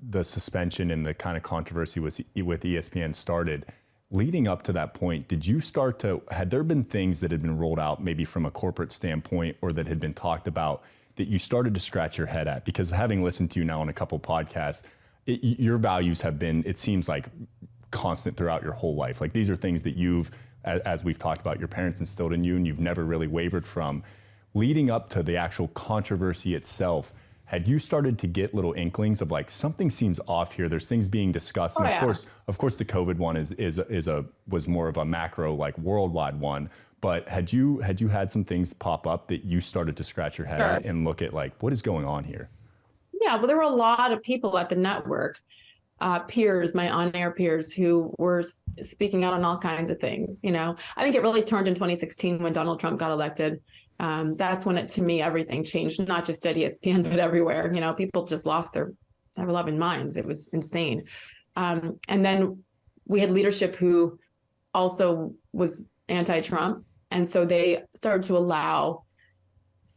the suspension and the kind of controversy with ESPN started, leading up to that point, had there been things that had been rolled out maybe from a corporate standpoint or that had been talked about that you started to scratch your head at? Because having listened to you now on a couple podcasts, your values have been, it seems like, constant throughout your whole life. Like, these are things that you've, as we've talked about, your parents instilled in you and you've never really wavered from. Leading up to the actual controversy itself, had you started to get little inklings of like, something seems off here? There's things being discussed. And of course, the COVID one was more of a macro, like worldwide one. But had you had some things pop up that you started to scratch your head at and look at like, what is going on here? Yeah, well, there were a lot of people at the network, peers, my on-air peers, who were speaking out on all kinds of things. You know, I think it really turned in 2016 when Donald Trump got elected. That's when to me, everything changed, not just at ESPN, but everywhere. You know, people just lost their loving minds. It was insane. And then we had leadership who also was anti-Trump. And so they started to allow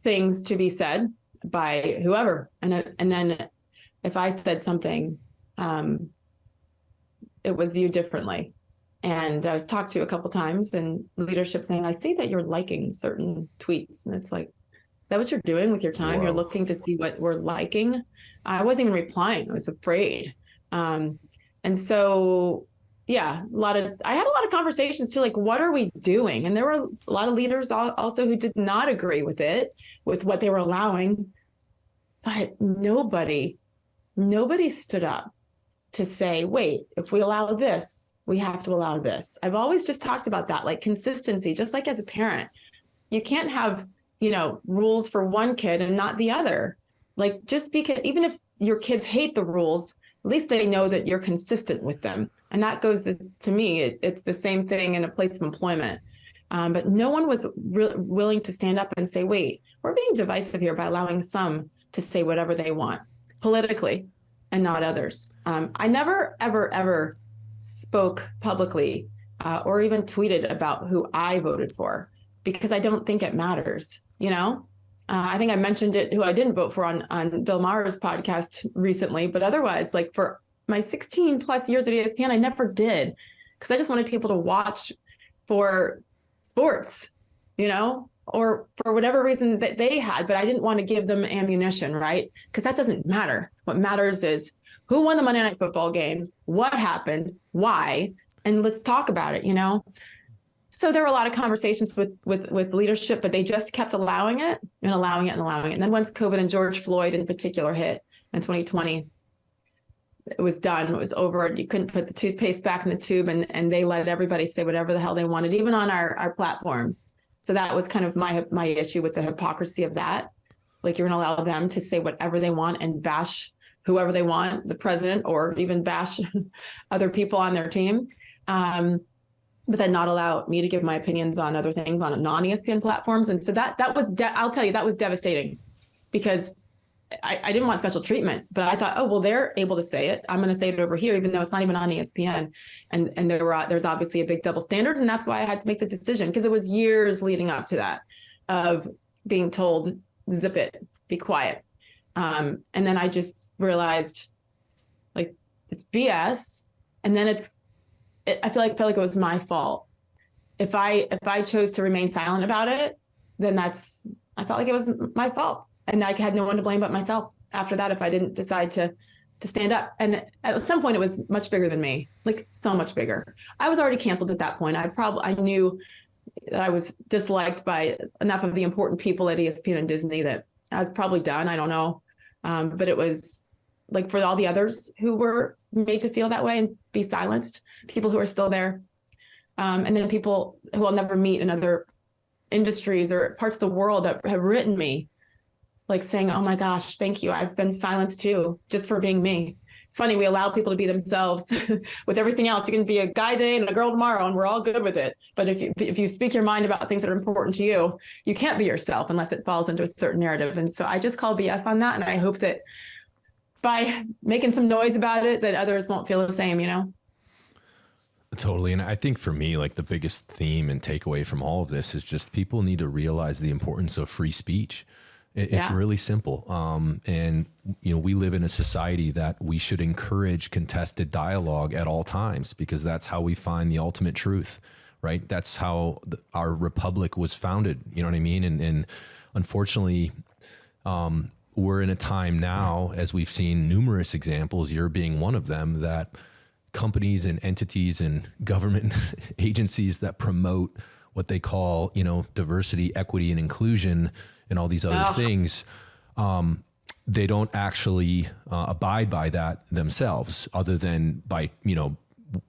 things to be said by whoever. And then if I said something, it was viewed differently. And I was talked to a couple times, and leadership saying, I see that you're liking certain tweets. And it's like, is that what you're doing with your time? Whoa. You're looking to see what we're liking. I wasn't even replying. I was afraid. And so, yeah, I had a lot of conversations too, like, what are we doing? And there were a lot of leaders also who did not agree with what they were allowing. But nobody stood up to say, wait, if we allow this, we have to allow this. I've always just talked about that, like consistency, just like as a parent. You can't have, rules for one kid and not the other. Like, just because, even if your kids hate the rules, at least they know that you're consistent with them. And that goes to me, it's the same thing in a place of employment. But no one was willing to stand up and say, wait, we're being divisive here by allowing some to say whatever they want politically and not others. I never, ever, ever spoke publicly or even tweeted about who I voted for, because I don't think it matters. I think I mentioned it, who I didn't vote for on Bill Maher's podcast recently, but otherwise, like, for my 16 plus years at ESPN, I never did, because I just wanted people to watch for sports, or for whatever reason that they had, but I didn't want to give them ammunition, right? Because that doesn't matter. What matters is who won the Monday Night Football game, what happened, why, and let's talk about it, So there were a lot of conversations with leadership, but they just kept allowing it and allowing it and allowing it. And then once COVID and George Floyd in particular hit in 2020, it was done. It was over. You couldn't put the toothpaste back in the tube, and they let everybody say whatever the hell they wanted, even on our platforms. So that was kind of my issue with the hypocrisy of that. Like, you're going to allow them to say whatever they want and bash whoever they want, the president, or even bash other people on their team. But then not allow me to give my opinions on other things on non-ESPN platforms. And so that was, I'll tell you, that was devastating, because I didn't want special treatment, but I thought, oh, well, they're able to say it. I'm going to say it over here, even though it's not even on ESPN. And there's obviously a big double standard. And that's why I had to make the decision, because it was years leading up to that of being told, zip it, be quiet. And then I just realized, like, it's BS. And then I felt like it was my fault. If I chose to remain silent about it, then I felt like it was my fault. And I had no one to blame but myself after that, if I didn't decide to stand up. And at some point it was much bigger than me, like so much bigger. I was already canceled at that point. I knew that I was disliked by enough of the important people at ESPN and Disney that I was probably done. I don't know. But it was like, for all the others who were made to feel that way and be silenced, people who are still there. And then people who I'll never meet in other industries or parts of the world that have written me, like, saying, oh my gosh, thank you. I've been silenced too, just for being me. It's funny, we allow people to be themselves with everything else. You can be a guy today and a girl tomorrow, and we're all good with it. But if you speak your mind about things that are important to you, you can't be yourself unless it falls into a certain narrative. And so I just call BS on that. And I hope that by making some noise about it, that others won't feel the same, Totally. And I think for me, like, the biggest theme and takeaway from all of this is just people need to realize the importance of free speech. It's really simple. And, we live in a society that we should encourage contested dialogue at all times, because that's how we find the ultimate truth, right? That's how our republic was founded. You know what I mean? And unfortunately, we're in a time now, as we've seen numerous examples, you're being one of them, that companies and entities and government agencies that promote what they call, diversity, equity, and inclusion and all these other things, they don't actually abide by that themselves, other than by,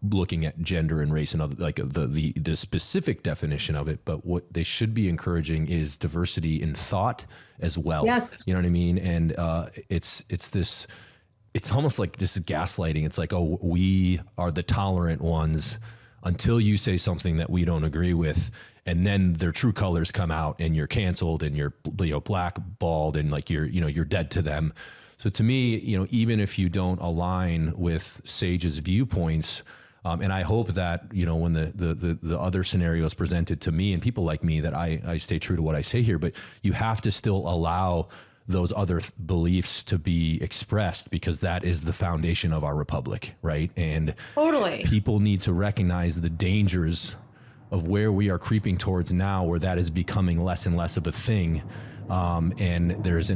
looking at gender and race and other, like the specific definition of it. But what they should be encouraging is diversity in thought as well. Yes. You know what I mean? And it's almost like this is gaslighting. It's like, oh, we are the tolerant ones until you say something that we don't agree with. And then their true colors come out and you're canceled and you're, blackballed and like you're dead to them. So to me, even if you don't align with Sage's viewpoints, and I hope that, when the other scenarios presented to me and people like me, that I stay true to what I say here, but you have to still allow those other beliefs to be expressed, because that is the foundation of our republic, right? And totally, people need to recognize the dangers of where we are creeping towards now, where that is becoming less and less of a thing. And there's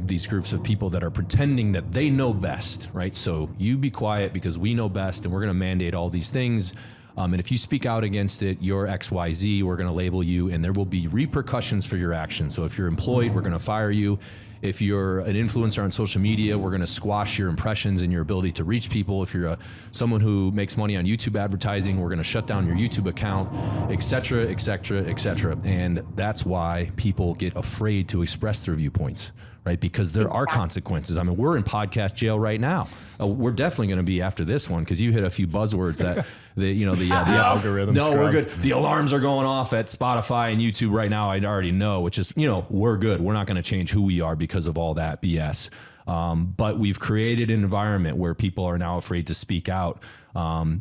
these groups of people that are pretending that they know best, right? So you be quiet because we know best, and we're going to mandate all these things. And if you speak out against it, you're XYZ, we're going to label you, and there will be repercussions for your actions. So if you're employed, we're going to fire you. If you're an influencer on social media, we're going to squash your impressions and your ability to reach people. If you're someone who makes money on YouTube advertising, we're going to shut down your YouTube account, et cetera, et cetera, et cetera. And that's why people get afraid to express their viewpoints, right? Because there are consequences. I mean, we're in podcast jail right now. We're definitely going to be after this one, because you hit a few buzzwords that the algorithm. No, scrubs. we're good. The alarms are going off at Spotify and YouTube right now. I already know, which is, we're good. We're not going to change who we are because of all that BS. But we've created an environment where people are now afraid to speak out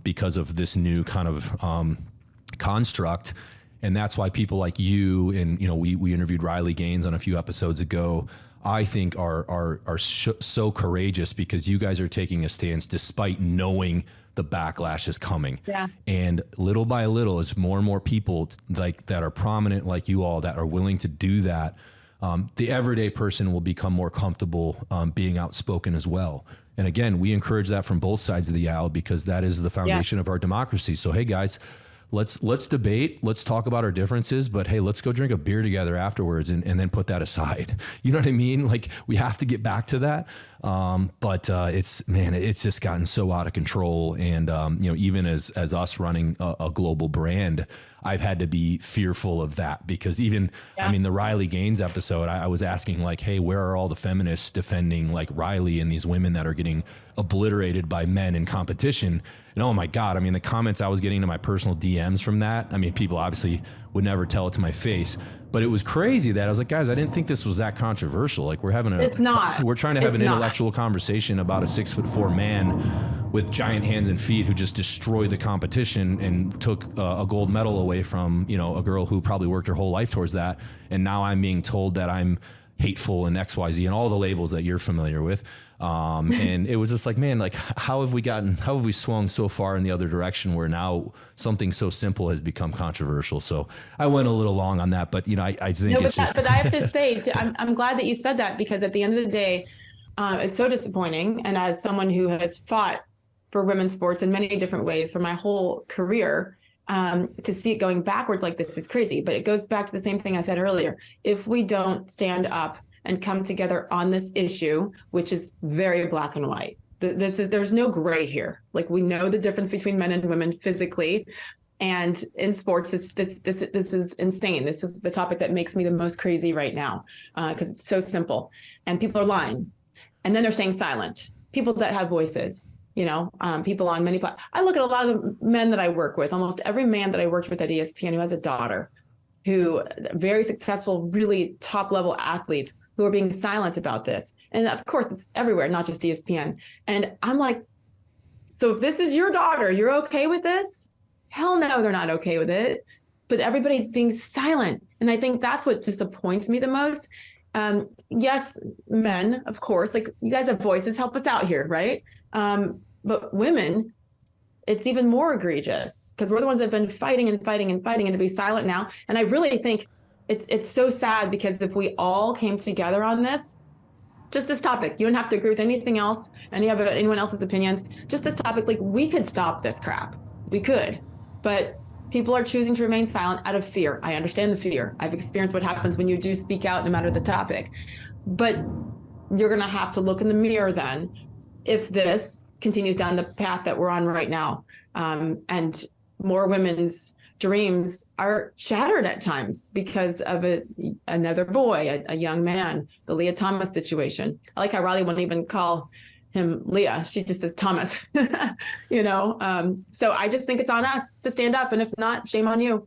because of this new kind of construct. And that's why people like you and, we interviewed Riley Gaines on a few episodes ago, I think are so courageous, because you guys are taking a stance despite knowing the backlash is coming. Yeah. And little by little, as more and more people like that are prominent like you all that are willing to do that, the everyday person will become more comfortable being outspoken as well. And again, we encourage that from both sides of the aisle, because that is the foundation of our democracy. So, hey guys, let's debate, let's talk about our differences, but hey, let's go drink a beer together afterwards and then put that aside. You know what I mean? Like, we have to get back to that. But it's just gotten so out of control. And, even as us running a global brand, I've had to be fearful of that, because the Riley Gaines episode, I was asking like, hey, where are all the feminists defending like Riley and these women that are getting obliterated by men in competition? And oh my God, the comments I was getting to my personal DMs from that, people obviously would never tell it to my face, but it was crazy that I was like, guys, I didn't think this was that controversial. Like, we're trying to have an intellectual conversation about a 6'4" man with giant hands and feet who just destroyed the competition and took a gold medal away from, a girl who probably worked her whole life towards that. And now I'm being told that I'm hateful and XYZ and all the labels that you're familiar with. And it was just like, man, like, how have we swung so far in the other direction where now something so simple has become controversial? So I went a little long on that, but I think but I have to say, I'm glad that you said that, because at the end of the day, it's so disappointing. And as someone who has fought for women's sports in many different ways for my whole career, to see it going backwards like this is crazy. But it goes back to the same thing I said earlier. If we don't stand up and come together on this issue, which is very black and white, there's no gray here. Like, we know the difference between men and women physically, and in sports, this is insane. This is the topic that makes me the most crazy right now, because it's so simple, and people are lying, and then they're staying silent. People that have voices. People on many platforms. I look at a lot of the men that I work with, almost every man that I worked with at ESPN who has a daughter, who very successful, really top level athletes who are being silent about this. And of course, it's everywhere, not just ESPN. And I'm like, so if this is your daughter, you're okay with this? Hell no, they're not okay with it. But everybody's being silent. And I think that's what disappoints me the most. Yes, men, of course, like you guys have voices, help us out here, right? But women, it's even more egregious because we're the ones that have been fighting and fighting and fighting, and to be silent now. And I really think it's so sad, because if we all came together on this, just this topic, you don't have to agree with anything else, anyone else's opinions, just this topic, like we could stop this crap. We could, but people are choosing to remain silent out of fear. I understand the fear. I've experienced what happens when you do speak out, no matter the topic. But you're going to have to look in the mirror then if this continues down the path that we're on right now. And more women's dreams are shattered at times because of another boy, a young man, the Leah Thomas situation. I like how Riley won't even call him Leah. She just says Thomas, So I just think it's on us to stand up. And if not, shame on you.